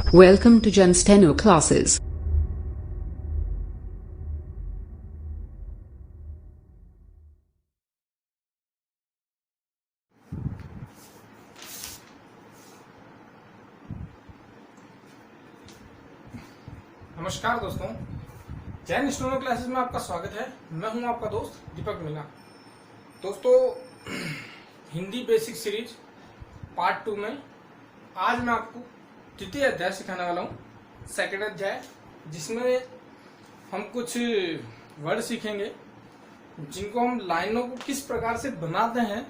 Welcome to Gen Steno classes. नमस्कार दोस्तों, Jain steno classes में आपका स्वागत है। मैं हूं आपका दोस्त दीपक मीना। दोस्तों, हिंदी बेसिक सीरीज पार्ट 2 में आज मैं आपको तृतीय अध्याय सिखाने वाला हूं, सेकंड अध्याय, जिसमें हम कुछ वर्ड सीखेंगे जिनको हम लाइनों को किस प्रकार से बनाते हैं,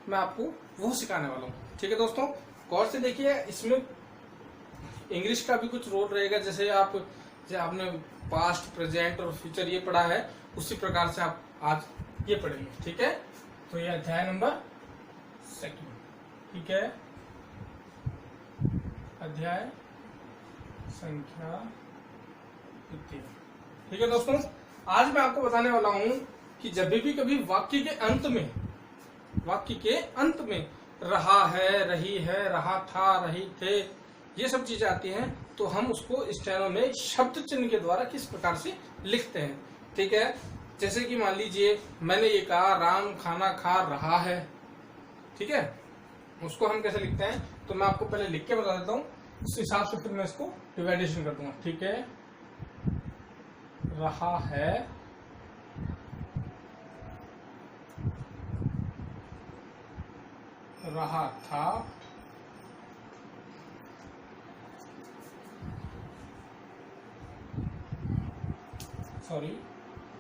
मैं आपको वो सिखाने वाला हूं। ठीक है दोस्तों, गौर से देखिए, इसमें इंग्लिश का भी कुछ रोल रहेगा। जैसे आपने पास्ट, प्रेजेंट और फ्यूचर ये पढ़ा है, उसी प्रकार से आप आज ये पढ़ेंगे। ठीक है, तो ये अध्याय नंबर 2। ठीक है, अध्याय संख्या 3। ठीक है दोस्तों, आज मैं आपको बताने वाला हूं कि जब भी कभी वाक्य के अंत में रहा है, रही है, रहा था, रही थे, ये सब चीजें आती हैं, तो हम उसको स्टेनो में शब्द चिन्ह के द्वारा किस प्रकार से लिखते हैं। ठीक है, जैसे कि मान लीजिए मैंने ये कहा, राम खाना खा रहा है। ठीक है, उसको हम कैसे लिखते हैं, तो मैं आपको पहले लिख के बता देता हूँ, उस हिसाब से फिर मैं इसको डिवाइडेशन कर दूंगा। ठीक है, रहा है, रहा था,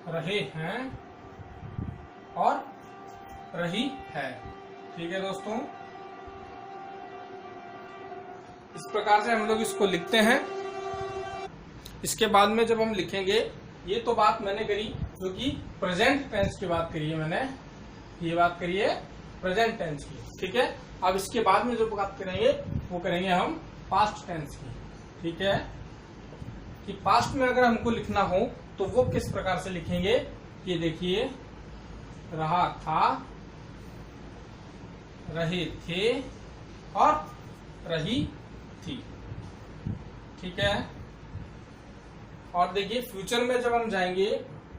रहे हैं और रही है। ठीक है दोस्तों, इस प्रकार से हम लोग इसको लिखते हैं। इसके बाद में जब हम लिखेंगे, ये तो बात मैंने करी जो कि प्रेजेंट टेंस की बात करी है, मैंने ये बात करी है प्रेजेंट टेंस की। ठीक है, अब इसके बाद में जो बात करेंगे वो करेंगे हम पास्ट टेंस की। ठीक है, कि पास्ट में अगर हमको लिखना हो तो वो किस प्रकार से लिखेंगे, ये देखिए, रहा था, रहे थे और रही थी। ठीक है, और देखिए फ्यूचर में जब हम जाएंगे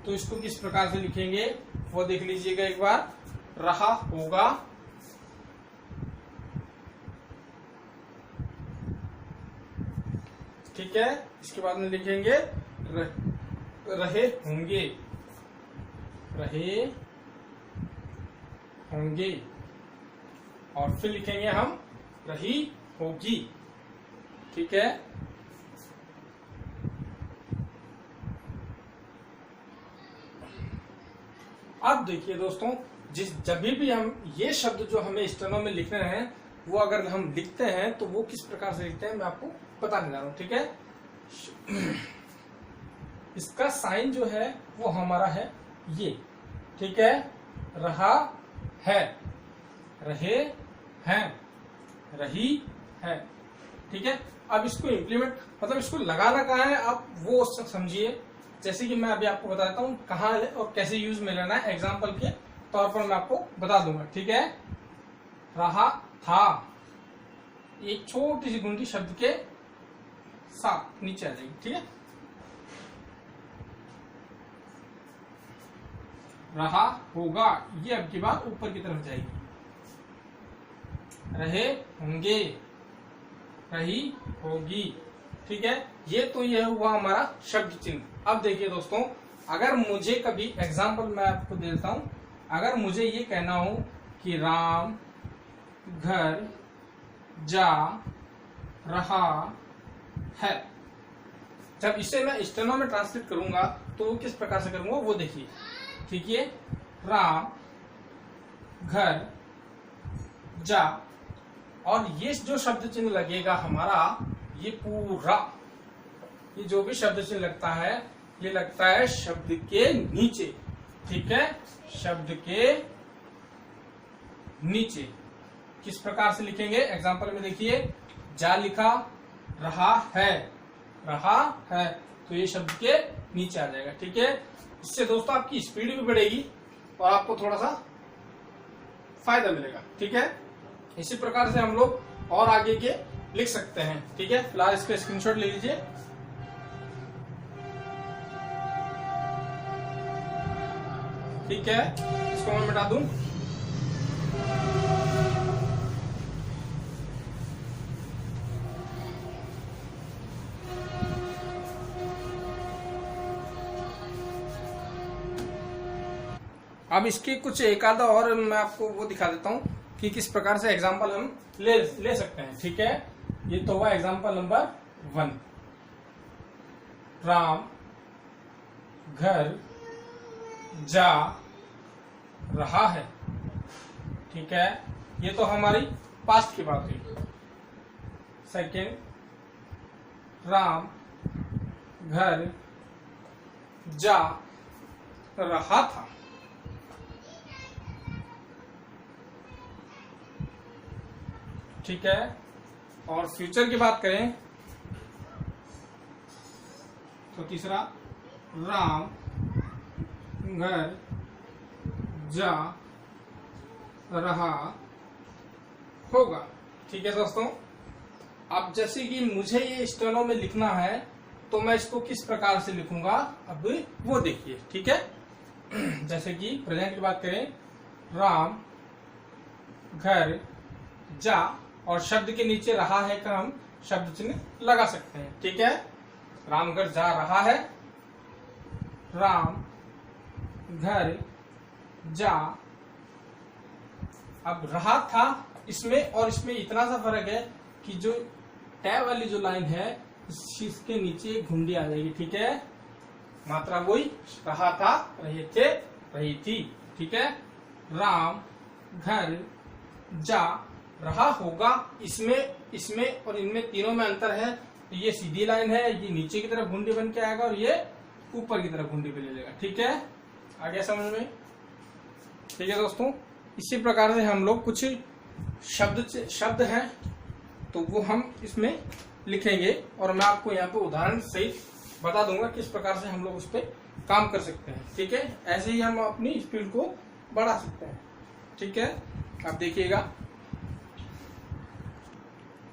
तो इसको किस प्रकार से लिखेंगे वो देख लीजिएगा एक बार। रहा होगा, ठीक है, इसके बाद में लिखेंगे रहे होंगे, रहे होंगे, और फिर लिखेंगे हम रही होगी। ठीक है, अब देखिए दोस्तों, जब भी हम ये शब्द जो हमें स्टेनो में लिखने हैं, वो अगर हम लिखते हैं तो वो किस प्रकार से लिखते हैं मैं आपको बताने जा रहा हूं। ठीक है, इसका साइन जो है वो हमारा है ये। ठीक है, रहा है, रहे हैं, रही है। ठीक है, अब इसको इम्प्लीमेंट मतलब इसको लगाना कहाँ है आप वो समझिए। जैसे कि मैं अभी आपको बता देता हूँ कहाँ और कैसे यूज में लेना है, एग्जाम्पल के तौर पर मैं आपको बता दूंगा। ठीक है, रहा था, एक छोटी सी गुंडी शब्द के साथ नीचे आ जाएगी। ठीक है, रहा होगा, ये अब की बात ऊपर की तरफ जाएगी। रहे होंगे, रही होगी। ठीक है, ये हुआ हमारा शब्द चिन्ह। अब देखिए दोस्तों, अगर मुझे कभी एग्जाम्पल मैं आपको दे देता हूं, अगर मुझे ये कहना हो कि राम घर जा रहा है, जब इसे मैं स्टेनो में ट्रांसलेट करूंगा तो वो किस प्रकार से करूंगा वो देखिए। ठीक है, राम घर जा, और ये जो शब्द चिन्ह लगेगा हमारा, ये पूरा, ये जो भी शब्द चिन्ह लगता है, ये लगता है शब्द के नीचे। ठीक है, शब्द के नीचे किस प्रकार से लिखेंगे, एग्जाम्पल में देखिए, जा लिखा, रहा है, तो ये शब्द के नीचे आ जाएगा। ठीक है, इससे दोस्तों आपकी स्पीड भी बढ़ेगी और आपको थोड़ा सा फायदा मिलेगा। ठीक है, इसी प्रकार से हम लोग और आगे के लिख सकते हैं। ठीक है, फिलहाल इसका स्क्रीनशॉट ले लीजिए। ठीक है, इसको मैं मिटा दूं। अब इसके कुछ एक आधा और मैं आपको वो दिखा देता हूं कि किस प्रकार से एग्जाम्पल हम ले सकते हैं। ठीक है, ये तो हुआ एग्जाम्पल नंबर 1। राम घर जा रहा है। ठीक है, ये तो हमारी पास्ट की बात हुई। सेकेंड, राम घर जा रहा था। ठीक है, और फ्यूचर की बात करें तो तीसरा, राम घर जा रहा होगा। ठीक है दोस्तों, अब जैसे कि मुझे ये स्टेनो में लिखना है तो मैं इसको किस प्रकार से लिखूंगा अब वो देखिए। ठीक है, जैसे कि प्रेजेंट की बात करें, राम घर जा, और शब्द के नीचे रहा है का हम शब्द चिन्ह लगा सकते हैं। ठीक है, राम घर जा रहा है, राम घर जा। अब रहा था, इसमें और इसमें इतना सा फर्क है कि जो टैब वाली जो लाइन है इसके नीचे घुंडी आ जाएगी। ठीक है, मात्रा वही, रहा था, रहे थे, रही थी। ठीक है, राम घर जा रहा होगा, इसमें और इनमें तीनों में अंतर है। तो ये सीधी लाइन है, ये नीचे की तरफ घुंडी बन के आएगा और ये ऊपर की तरफ घुंडी पे ले लेगा। ठीक है, आ गया समझ में? ठीक है दोस्तों, इसी प्रकार से हम लोग कुछ शब्द हैं तो वो हम इसमें लिखेंगे और मैं आपको यहाँ पे उदाहरण सहित बता दूंगा किस प्रकार से हम लोग उस पर काम कर सकते हैं। ठीक है, ऐसे ही हम अपनी स्पीड को बढ़ा सकते हैं। ठीक है, अब देखिएगा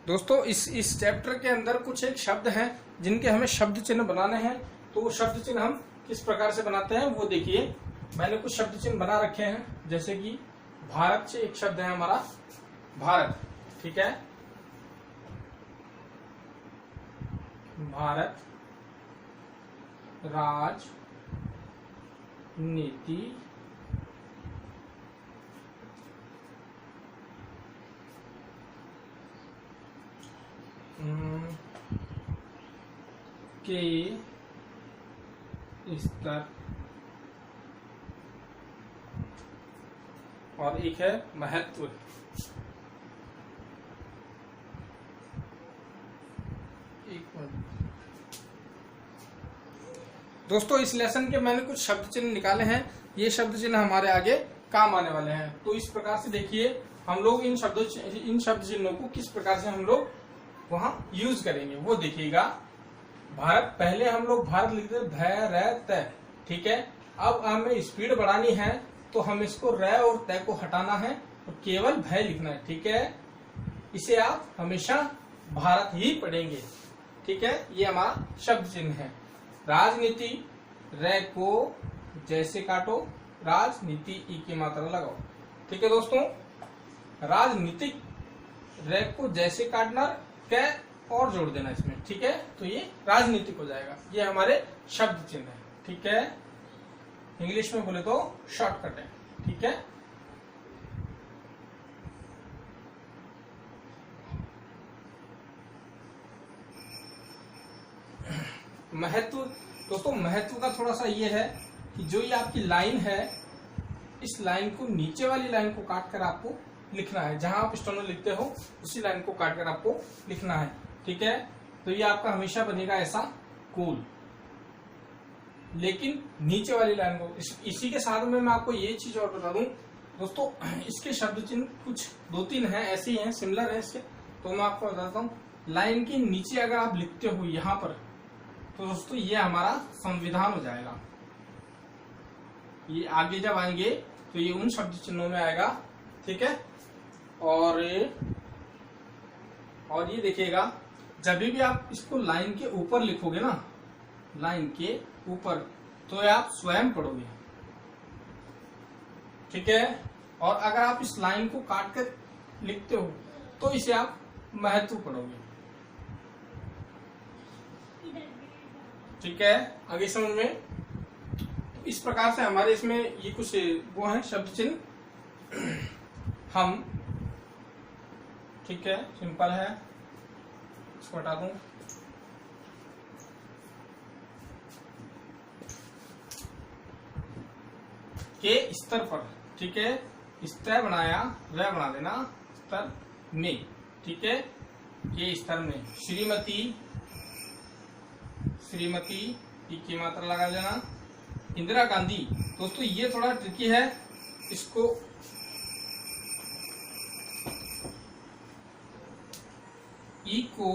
दोस्तों, इस चैप्टर के अंदर कुछ एक शब्द हैं जिनके हमें शब्द चिन्ह बनाने हैं। तो वो शब्द चिन्ह हम किस प्रकार से बनाते हैं वो देखिए। मैंने कुछ शब्द चिन्ह बना रखे हैं, जैसे कि भारत से एक शब्द है हमारा भारत। ठीक है, भारत, राजनीति, के स्तर, और एक है महत्व। दोस्तों, इस लेसन के मैंने कुछ शब्द चिन्ह निकाले हैं, ये शब्द चिन्ह हमारे आगे काम आने वाले हैं। तो इस प्रकार से देखिए हम लोग इन शब्द चिन्हों को किस प्रकार से हम लोग वहां यूज करेंगे वो देखिएगा। भारत, पहले हम लोग भारत लिखते ध र त। ठीक है, अब हमें स्पीड बढ़ानी है तो हम इसको र और त को हटाना है और केवल भय लिखना है। ठीक है, इसे आप हमेशा भारत ही पढ़ेंगे। ठीक है, ये हमारा शब्द चिन्ह है। राजनीति, र को जैसे काटो, राजनीति ई की मात्रा लगाओ। ठीक है दोस्तों, राजनीतिक, र को जैसे काटना, क और जोड़ देना इसमें। ठीक है, तो ये राजनीतिक हो जाएगा। ये हमारे शब्द चिन्ह है। ठीक है, इंग्लिश में बोले तो शॉर्टकट है। ठीक है, महत्व, दोस्तों महत्व का थोड़ा सा ये है कि जो ये आपकी लाइन है, इस लाइन को नीचे वाली लाइन को काट कर आपको लिखना है। जहां आप स्टेनो लिखते हो उसी लाइन को काट कर आपको लिखना है। ठीक है, तो ये आपका हमेशा बनेगा ऐसा कूल, लेकिन नीचे वाली लाइन को इसी के साथ में मैं आपको ये चीज और बता दूं दोस्तों, इसके शब्द चिन्ह कुछ 2-3 हैं, ऐसे ही हैं, सिमिलर है इसके। तो मैं आपको बताता हूँ, लाइन के नीचे अगर आप लिखते हो यहाँ पर, तो दोस्तों ये हमारा संविधान हो जाएगा। ये आगे जब आएंगे तो ये उन शब्द चिन्हों में आएगा। ठीक है, और और ये देखिएगा जब भी आप इसको लाइन के ऊपर लिखोगे ना, लाइन के ऊपर, तो ये आप स्वयं पढ़ोगे, ठीक है। और अगर आप इस लाइन को काट कर लिखते हो तो इसे आप महत्व पढ़ोगे, ठीक है। आगे समझ में, तो इस प्रकार से हमारे इसमें ये कुछ वो है शब्द चिन्ह हम, ठीक है, सिंपल है, इसको हटा दूं। के स्तर पर, ठीक है, स्तर बनाया, वह बना देना स्तर में, ठीक है, के स्तर में। श्रीमती, श्रीमती की मात्रा लगा देना। इंदिरा गांधी, दोस्तों ये थोड़ा ट्रिकी है, इसको ई को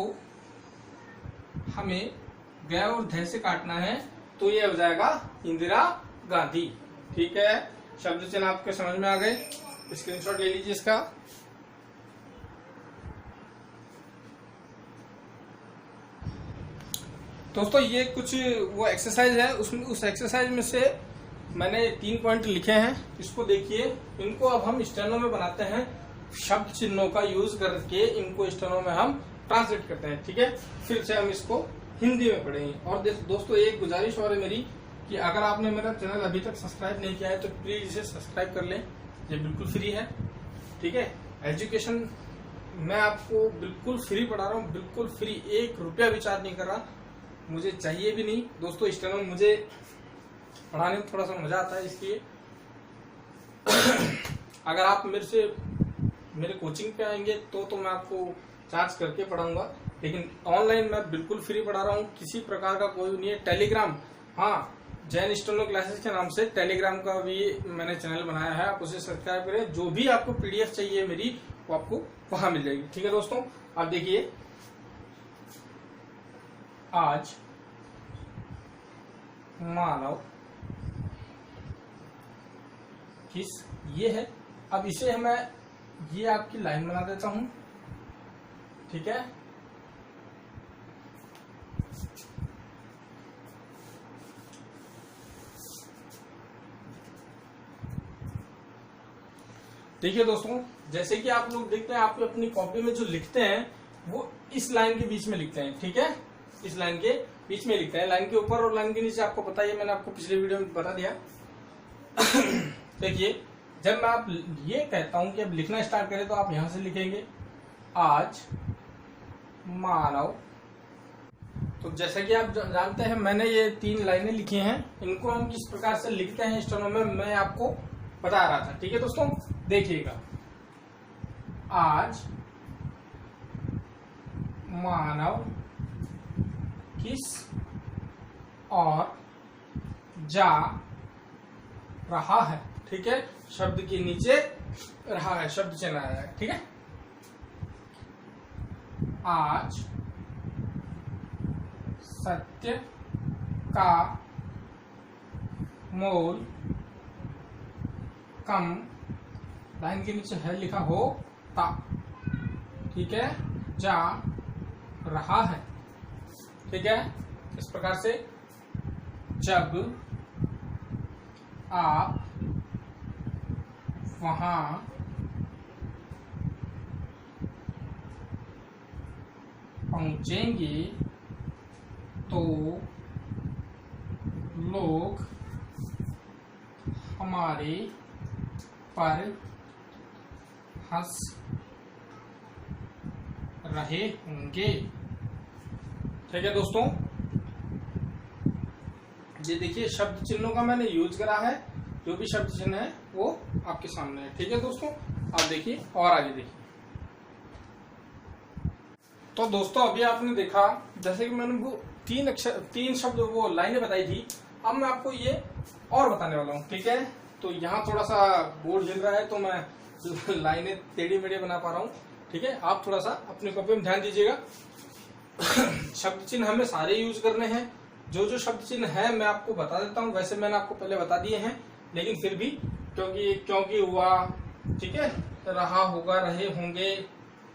हमें ग और ध से काटना है, तो ये हो जाएगा इंदिरा गांधी, ठीक है। शब्द चिन्ह आपके समझ में आ गए, स्क्रीनशॉट ले लीजिए इसका। दोस्तों ये कुछ वो एक्सरसाइज है, उसमें उस एक्सरसाइज में से मैंने 3 पॉइंट लिखे हैं, इसको देखिए। इनको अब हम स्टेनो में बनाते हैं, शब्द चिन्हों का यूज करके इनको स्टेनो में हम ट्रांसलेट करते हैं, ठीक है। फिर से हम इसको हिंदी में पढ़ेंगे। और दोस्तों एक गुजारिश और है मेरी कि अगर आपने मेरा चैनल अभी तक सब्सक्राइब नहीं किया है तो प्लीज इसे सब्सक्राइब कर लें, ये बिल्कुल फ्री है, ठीक है। एजुकेशन मैं आपको बिल्कुल फ्री पढ़ा रहा हूँ, बिल्कुल फ्री, 1 रुपया भी चार्ज नहीं कर रहा, मुझे चाहिए भी नहीं। दोस्तों इस टाइम मुझे पढ़ाने में थोड़ा सा मजा आता है, इसलिए अगर आप मेरे कोचिंग पे आएंगे तो मैं आपको चार्ज करके पढ़ाऊंगा, लेकिन ऑनलाइन मैं बिल्कुल फ्री पढ़ा रहा हूँ, किसी प्रकार का कोई नहीं है। टेलीग्राम, हाँ, जैन स्टेनो क्लासेस के नाम से टेलीग्राम का भी मैंने चैनल बनाया है, आप उसे सब्सक्राइब करें। जो भी आपको पीडीएफ चाहिए मेरी, वो आपको वहां मिल जाएगी, ठीक है दोस्तों। आप देखिए, आज मानव किस, ये है। अब इसे मैं ये आपकी लाइन बना देता हूं, ठीक है। देखिए दोस्तों, जैसे कि आप लोग देखते हैं, आप अपनी कॉपी में जो लिखते हैं वो इस लाइन के बीच में लिखते हैं, ठीक है, इस लाइन के बीच में लिखते हैं। लाइन के ऊपर और लाइन के नीचे आपको पता ही है, मैंने आपको पिछले वीडियो में बता दिया। देखिए, जब मैं आप ये कहता हूं कि अब लिखना स्टार्ट करें तो आप यहां से लिखेंगे, आज मानव। तो जैसा कि आप जानते हैं, मैंने ये 3 लाइनें लिखी हैं, इनको हम किस प्रकार से लिखते हैं स्टेनो में मैं आपको बता रहा था, ठीक है दोस्तों। देखिएगा, आज मानव किस और जा रहा है, ठीक है। शब्द के नीचे रहा है, शब्द चिन्ह आया है, ठीक है। आज सत्य का मोल कम, लाइन के नीचे है लिखा हो ता, ठीक है, जा रहा है, ठीक है। इस प्रकार से जब आप वहां पहुंचेंगे तो लोग हमारे पर हंस रहे होंगे, ठीक है दोस्तों। ये देखिए, शब्द चिन्हों का मैंने यूज करा है, जो भी शब्द चिन्ह है वो आपके सामने है, ठीक है दोस्तों। आप देखिए और आगे देखिए। तो दोस्तों अभी आपने देखा, जैसे कि मैंने वो 3 शब्द वो लाइनें बताई थी, अब मैं आपको ये और बताने वाला हूँ, ठीक है। तो यहाँ थोड़ा सा बोर्ड हिल रहा है तो मैं लाइनें टेढ़ी मेढ़ी बना पा रहा हूँ, ठीक है। आप थोड़ा सा अपने कॉपी में ध्यान दीजिएगा। शब्द चिन्ह हमें सारे यूज करने हैं, जो जो शब्द चिन्ह है मैं आपको बता देता हूँ, वैसे मैंने आपको पहले बता दिए हैं, लेकिन फिर भी क्योंकि हुआ, ठीक है, रहा होगा, रहे होंगे,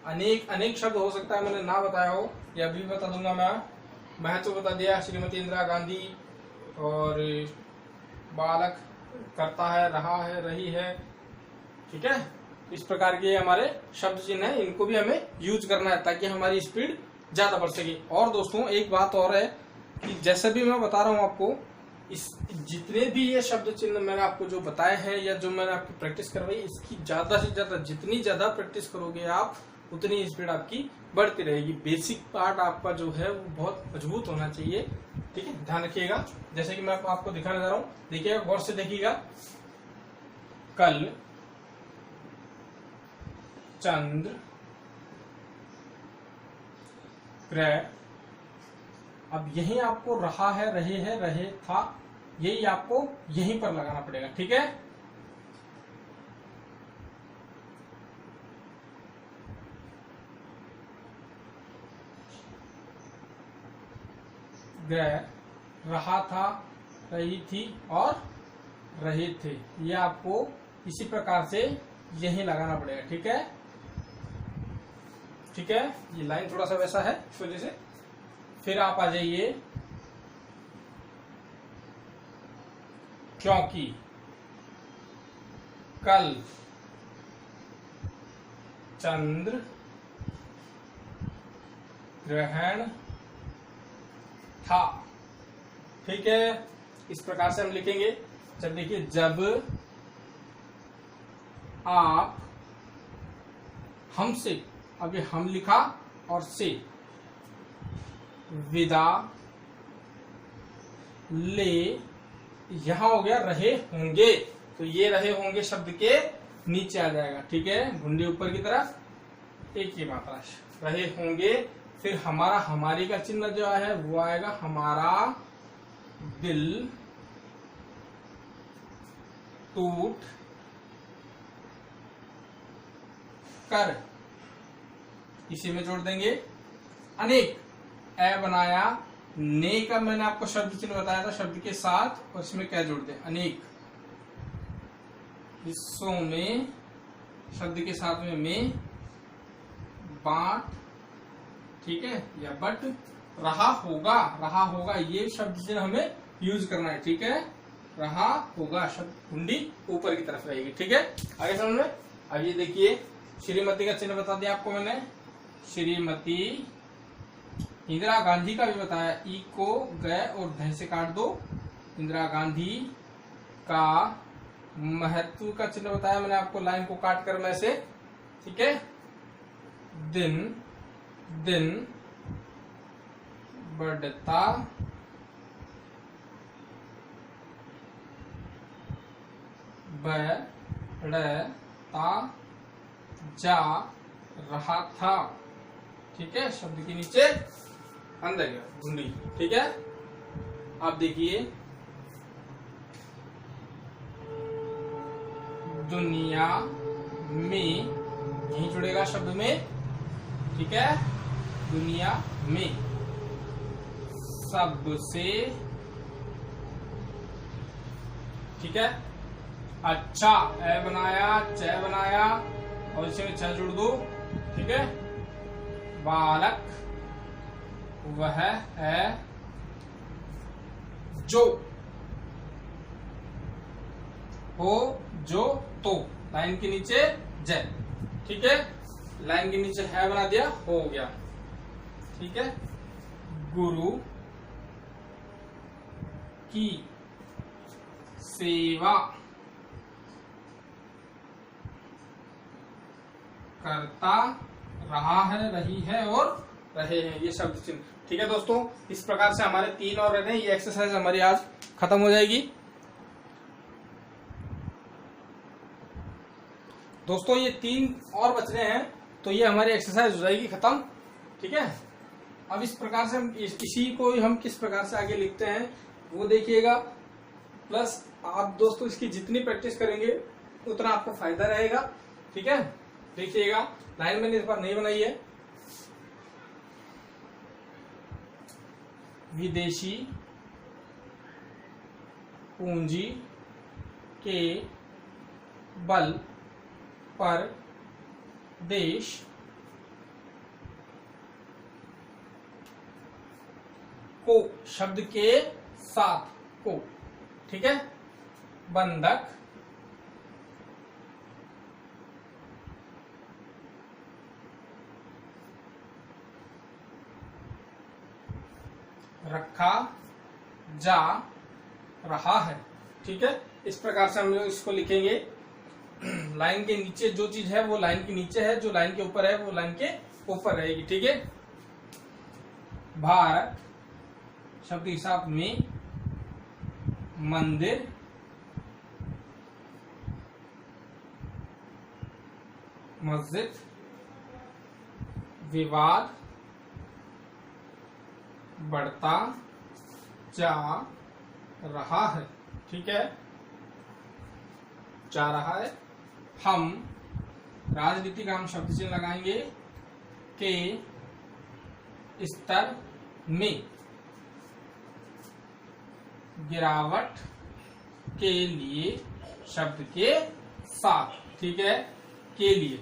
अनेक अनेक शब्द हो सकता है मैंने ना बताया हो, या भी बता दूंगा मैं। महत्व बता दिया, श्रीमती इंदिरा गांधी, और बालक करता है, रहा है, रही है, ठीक है। इस प्रकार के हमारे शब्द चिन्ह है, इनको भी हमें यूज करना है ताकि हमारी स्पीड ज्यादा बढ़ सके। और दोस्तों एक बात और है कि जैसे भी मैं बता रहा हूँ आपको, इस जितने भी ये शब्द चिन्ह मैंने आपको जो बताए हैं या जो मैंने आपकी प्रैक्टिस करवाई, इसकी ज्यादा से ज्यादा जितनी ज्यादा प्रैक्टिस करोगे आप, उतनी स्पीड आपकी बढ़ती रहेगी। बेसिक पार्ट आपका जो है वो बहुत मजबूत होना चाहिए, ठीक है। ध्यान रखिएगा। जैसे कि मैं आपको दिखाने जा रहा हूँ, देखिएगा, गौर से देखिएगा। कल चंद्र ग्रह, अब यही आपको रहा है, रहे था, यही आपको यहीं पर लगाना पड़ेगा, ठीक है। ग्रह, रहा था, रही थी और रहे थे, ये आपको इसी प्रकार से यहीं लगाना पड़ेगा, ठीक है। ठीक है, ये लाइन थोड़ा सा वैसा है इस वजह से। फिर आप आ जाइए, क्योंकि कल चंद्र ग्रहण था, ठीक है। इस प्रकार से हम लिखेंगे। जब देखिए, जब आप हमसे, अब ये हम लिखा और से, विदा ले, यहां हो गया रहे होंगे, तो ये रहे होंगे शब्द के नीचे आ जाएगा, ठीक है। घुंडी ऊपर की तरफ, एक ही मात्रा, रहे होंगे। फिर हमारा, हमारी का चिन्ह जो है वो आएगा, हमारा दिल टूट कर, इसी में जोड़ देंगे। अनेक, ए बनाया, ने का मैंने आपको शब्द चिन्ह बताया था शब्द के साथ, और इसमें क्या जोड़ दें, अनेक हिस्सों में, शब्द के साथ में बांट, ठीक है, या बट, रहा होगा, ये शब्द चिन्ह हमें यूज करना है, ठीक है। रहा होगा शब्द, कुंडी ऊपर की तरफ रहेगी, ठीक है। आगे समझ में। अब ये देखिए, श्रीमती का चिन्ह बता दिया आपको मैंने, श्रीमती। इंदिरा गांधी का भी बताया, ई को गए और ध से काट दो, इंदिरा गांधी का। महत्व का चिन्ह बताया मैंने आपको, लाइन को काट कर में से, ठीक है। दिन बढ़ता बढ़ता जा रहा था, ठीक है। शब्द के नीचे अंदर गया घुंडी, ठीक है। आप देखिए, दुनिया में, यही जुड़ेगा शब्द में, ठीक है। दुनिया में सबसे, ठीक है। अच्छा, ए बनाया, च बनाया, और इसे में छ जोड़ दो, ठीक है। बालक वह है जो, हो जो तो, लाइन के नीचे ज, ठीक है। लाइन के नीचे है बना दिया, हो गया, ठीक है। गुरु की सेवा करता रहा है, रही है और रहे हैं, ये शब्द चिन्ह, ठीक है दोस्तों। इस प्रकार से हमारे 3 और रहे, ये एक्सरसाइज हमारी आज खत्म हो जाएगी दोस्तों। ये 3 और बच रहे हैं, तो ये हमारी एक्सरसाइज हो जाएगी खत्म, ठीक है। अब इस प्रकार से हम इसी को हम किस प्रकार से आगे लिखते हैं वो देखिएगा। प्लस आप दोस्तों इसकी जितनी प्रैक्टिस करेंगे उतना आपको फायदा रहेगा, ठीक है। देखिएगा, लाइन मैंने इस बार नहीं बनाई है। विदेशी पूंजी के बल पर देश को, शब्द के साथ को, ठीक है। बंधक, रखा जा रहा है, ठीक है। इस प्रकार से हम लोग इसको लिखेंगे। लाइन के नीचे जो चीज है वो लाइन के नीचे है, जो लाइन के ऊपर है वो लाइन के ऊपर रहेगी, ठीक है। भारत शब्द के साथ में मंदिर, मस्जिद, विवाद बढ़ता जा रहा है, ठीक है, जा रहा है। हम राजनीति का हम शब्द चिन्ह लगाएंगे के स्तर में गिरावट के लिए शब्द के साथ, ठीक है, के लिए,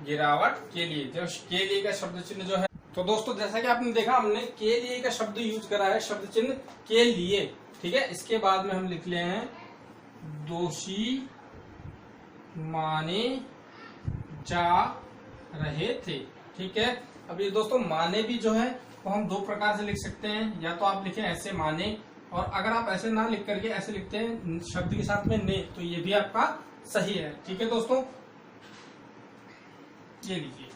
गिरावट के लिए, जो के लिए का शब्द चिन्ह जो है। तो दोस्तों जैसा कि आपने देखा हमने के लिए का शब्द यूज करा है, शब्द चिन्ह के लिए, ठीक है। इसके बाद में हम लिख ले हैं दोषी माने जा रहे थे, ठीक है। अब ये दोस्तों माने भी जो है वो हम दो प्रकार से लिख सकते हैं, या तो आप लिखें ऐसे माने, और अगर आप ऐसे ना लिख करके ऐसे लिखते हैं शब्द के साथ में ने, तो ये भी आपका सही है, ठीक है दोस्तों। ये लीजिए,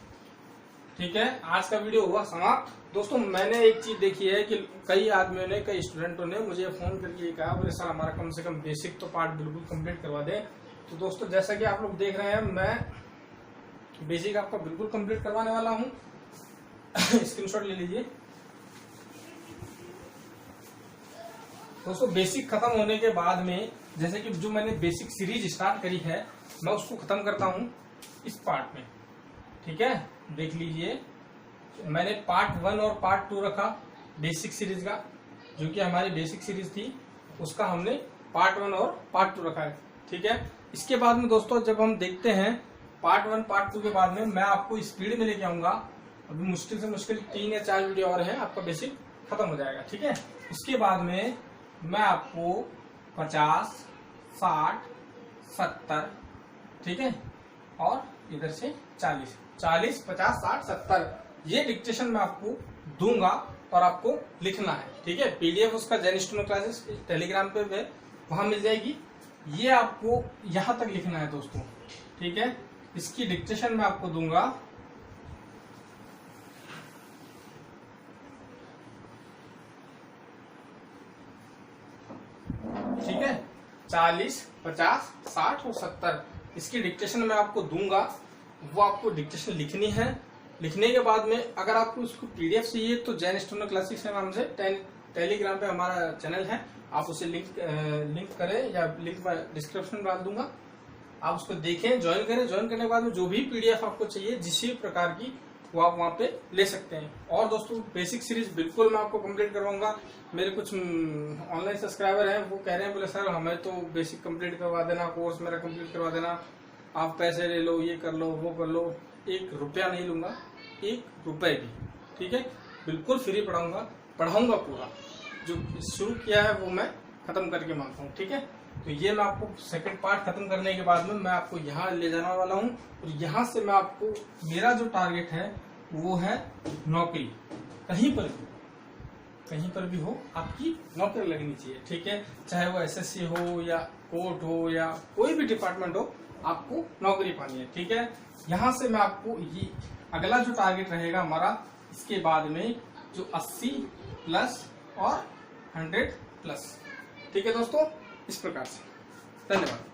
ठीक है। आज का वीडियो हुआ समाप्त। दोस्तों मैंने एक चीज देखी है कि कई आदमियों ने, कई स्टूडेंटों ने मुझे फोन करके ये कहा बोले सर हमारा कम से कम बेसिक तो पार्ट बिल्कुल कंप्लीट करवा दें। तो दोस्तों जैसा कि आप लोग देख रहे हैं मैं बेसिक आपका बिल्कुल कंप्लीट करवाने वाला हूँ। स्क्रीनशॉट ले लीजिए। दोस्तों बेसिक खत्म होने के बाद में, जैसे कि जो मैंने बेसिक सीरीज स्टार्ट करी है, मैं उसको खत्म करता हूँ इस पार्ट में, ठीक है। देख लीजिए मैंने पार्ट 1 और पार्ट 2 रखा बेसिक सीरीज का, जो कि हमारी बेसिक सीरीज थी, उसका हमने पार्ट 1 और पार्ट 2 रखा है, ठीक है। इसके बाद में दोस्तों जब हम देखते हैं पार्ट 1 पार्ट 2 के बाद में मैं आपको स्पीड में लेके आऊंगा। अभी मुश्किल से मुश्किल 3 या 4 वीडियो और हैं, आपका बेसिक खत्म हो जाएगा, ठीक है। इसके बाद में मैं आपको 50, 60, 70, ठीक है, और इधर से 40, 50, 60, 70 ये डिक्टेशन मैं आपको दूंगा और आपको लिखना है, ठीक है। पीडीएफ उसका जैन स्टूडेंट क्लासेस टेलीग्राम पे वहां मिल जाएगी। ये आपको यहां तक लिखना है दोस्तों, ठीक है। इसकी डिक्टेशन मैं आपको दूंगा, ठीक है। 40, 50, 60 और 70 इसकी डिक्टेशन मैं आपको दूंगा। वो आपको डिक्टेशन लिखनी है। लिखने के बाद में अगर आपको उसको पीडीएफ चाहिए तो जैन स्टूडेंट क्लासेस के नाम से टेलीग्राम पे हमारा चैनल है, आप उसे लिंक करें या लिंक डिस्क्रिप्शन में डाल दूंगा, आप उसको देखें, ज्वाइन करें। ज्वाइन करने के बाद में जो भी पीडीएफ आपको चाहिए जिस प्रकार की, वो आप वहाँ पे ले सकते हैं। और दोस्तों बेसिक सीरीज बिल्कुल मैं आपको कंप्लीट करवाऊंगा। मेरे कुछ ऑनलाइन सब्सक्राइबर हैं, वो कह रहे हैं बोले सर हमें तो बेसिक कंप्लीट करवा देना, कोर्स मेरा कंप्लीट करवा देना, आप पैसे ले लो, ये कर लो, वो कर लो। 1 रुपया नहीं लूंगा, 1 रुपए भी, ठीक है। बिल्कुल फ्री पढ़ाऊंगा पूरा। जो शुरू किया है वो मैं खत्म करके मांगता हूँ, ठीक है। तो ये मैं आपको सेकंड पार्ट खत्म करने के बाद में मैं आपको यहाँ ले जाने वाला हूँ, और यहाँ से मैं आपको, मेरा जो टारगेट है वो है नौकरी। कहीं पर भी हो आपकी नौकरी लगनी चाहिए, ठीक है। चाहे वो एसएससी हो या कोर्ट हो या कोई भी डिपार्टमेंट हो, आपको नौकरी पानी है, ठीक है। यहाँ से मैं आपको ये अगला जो टारगेट रहेगा हमारा, इसके बाद में जो 80 प्लस और 100 प्लस, ठीक है दोस्तों। इस प्रकार से। धन्यवाद।